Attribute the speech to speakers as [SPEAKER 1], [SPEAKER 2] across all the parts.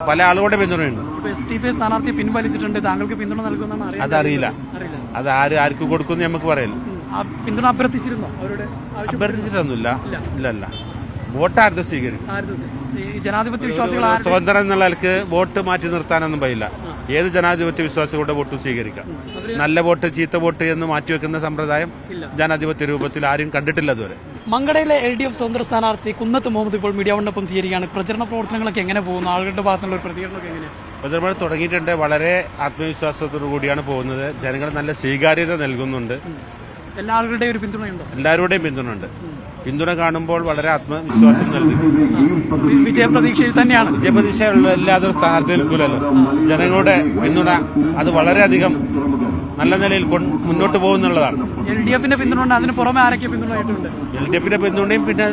[SPEAKER 1] പല ആളുകളുടെ പിന്തുണയുണ്ട്.
[SPEAKER 2] സ്ഥാനാർത്ഥി പിൻവലിച്ചിട്ടുണ്ട്. താങ്കൾക്ക് പിന്തുണ നൽകുമെന്നാണ്
[SPEAKER 1] അതറിയില്ല. അത് ആർക്ക് കൊടുക്കും നമുക്ക് പറയല്ലോ.
[SPEAKER 2] പിന്തുണ അഭ്യർത്ഥിച്ചിരുന്നോ? അവരുടെ
[SPEAKER 1] അഭ്യർത്ഥിച്ചിട്ടൊന്നുമില്ല. ഇല്ലല്ല, വോട്ടായിരുന്നു സ്വീകരിക്കും.
[SPEAKER 2] ജനാധിപത്യ വിശ്വാസികൾ
[SPEAKER 1] സ്വതന്ത്രം എന്നുള്ള നിലക്ക് വോട്ട് മാറ്റി നിർത്താനൊന്നും പറ്റില്ല. ഏത് ജനാധിപത്യ വിശ്വാസികളുടെ വോട്ടും സ്വീകരിക്കാം. നല്ല വോട്ട് ചീത്ത വോട്ട് എന്ന് മാറ്റിവെക്കുന്ന സമ്പ്രദായം ജനാധിപത്യ രൂപത്തിൽ ആരും കണ്ടിട്ടില്ല അതുവരെ.
[SPEAKER 2] മങ്കടയിലെ LDF സ്വതന്ത്ര സ്ഥാനാർത്ഥി കുന്നത്ത് മുഹമ്മദ് ഇപ്പോൾ മീഡിയ വണ്ണൊപ്പം ചേരുകയാണ്. പ്രചരണ പ്രവർത്തനങ്ങളൊക്കെ എങ്ങനെ പോകുന്നു? ആളുകളുടെ ഭാഗത്തുള്ള പ്രതികരണമൊക്കെ എങ്ങനെയാണ്?
[SPEAKER 1] പ്രചരണം തുടങ്ങിയിട്ടുണ്ട്. വളരെ ആത്മവിശ്വാസത്തോടു കൂടിയാണ് പോകുന്നത്. ജനങ്ങൾ നല്ല സ്വീകാര്യത നൽകുന്നുണ്ട്.
[SPEAKER 2] എല്ലാ ആളുകളുടെയും ഒരു പിന്തുണയുണ്ടോ?
[SPEAKER 1] എല്ലാവരുടെയും പിന്തുണയുണ്ട്. പിന്തുണ കാണുമ്പോൾ വളരെ ആത്മവിശ്വാസം നൽകുന്നു.
[SPEAKER 2] വിജയപ്രതീക്ഷയിൽ തന്നെയാണ്.
[SPEAKER 1] വിജയപ്രതീക്ഷയുള്ള എല്ലാവരും സ്ഥാനാർത്ഥി നിൽക്കില്ലല്ലോ. ജനങ്ങളുടെ പിന്തുണ അത് വളരെയധികം നല്ല നിലയിൽ മുന്നോട്ട് പോകുന്നുള്ളതാണ്.
[SPEAKER 2] LDFന്റെ പിന്തുണ, അതിന് പുറമെ ആരൊക്കെ പിന്തുണയായിട്ടുണ്ട്?
[SPEAKER 1] LDFന്റെ പിന്തുണയും പിന്നെ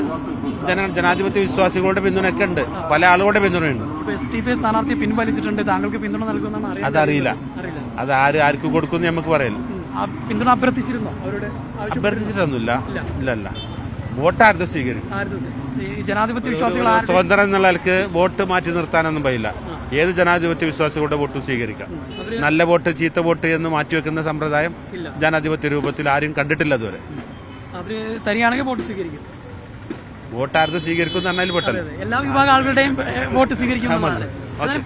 [SPEAKER 1] ജനാധിപത്യ വിശ്വാസികളുടെ പിന്തുണയൊക്കെ ഉണ്ട്. പല ആളുകളുടെ പിന്തുണയുണ്ട്.
[SPEAKER 2] സ്ഥാനാർത്ഥി പിൻവലിച്ചിട്ടുണ്ട്. താങ്കൾക്ക് പിന്തുണ നൽകുമെന്നാണ്
[SPEAKER 1] അതറിയില്ല. അത് ആർക്ക് കൊടുക്കും നമുക്ക് പറയല്ലോ.
[SPEAKER 2] പിന്തുണ അഭ്യർത്ഥിച്ചിരുന്നോ? അവരുടെ
[SPEAKER 1] അഭ്യർത്ഥിച്ചിട്ടൊന്നുമില്ല. ഇല്ലല്ല, വോട്ടായിരുന്നു സ്വീകരിക്കും.
[SPEAKER 2] ജനാധിപത്യ വിശ്വാസികൾ
[SPEAKER 1] സ്വതന്ത്രം എന്നുള്ള നിലക്ക് വോട്ട് മാറ്റി നിർത്താനൊന്നും പറ്റില്ല. ഏത് ജനാധിപത്യ വിശ്വാസികളുടെ വോട്ടും സ്വീകരിക്കാം. നല്ല വോട്ട് ചീത്ത വോട്ട് എന്ന് മാറ്റിവെക്കുന്ന സമ്പ്രദായം ജനാധിപത്യ രൂപത്തിൽ ആരും കണ്ടിട്ടില്ല അതുവരെ.
[SPEAKER 2] അവര് തരികയാണെങ്കിൽ വോട്ട് സ്വീകരിക്കും.
[SPEAKER 1] വോട്ടായിരുന്നു സ്വീകരിക്കും എന്ന് പറഞ്ഞാൽ പെട്ടെന്ന്
[SPEAKER 2] എല്ലാ വിഭാഗം ആളുകളുടെയും വോട്ട് സ്വീകരിക്കും.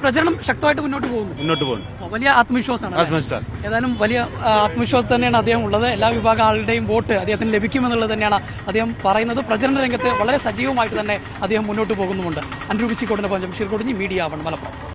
[SPEAKER 2] പ്രചരണം ശക്തമായിട്ട് മുന്നോട്ട് പോകുന്നു. വലിയ ആത്മവിശ്വാസമാണ്. ഏതായാലും വലിയ ആത്മവിശ്വാസം തന്നെയാണ് അദ്ദേഹം ഉള്ളത്. എല്ലാ വിഭാഗം ആളുകളുടെയും വോട്ട് അദ്ദേഹത്തിന് ലഭിക്കുമെന്നുള്ളത് തന്നെയാണ് അദ്ദേഹം പറയുന്നത്. പ്രചരണ രംഗത്ത് വളരെ സജീവമായിട്ട് തന്നെ അദ്ദേഹം മുന്നോട്ട് പോകുന്നുമുണ്ട്. അനുരൂപിച്ചിക്കോടിന്റെ പഞ്ചം ഷീർക്കോടിഞ്ഞി, മീഡിയ 1 മലപ്പുറം.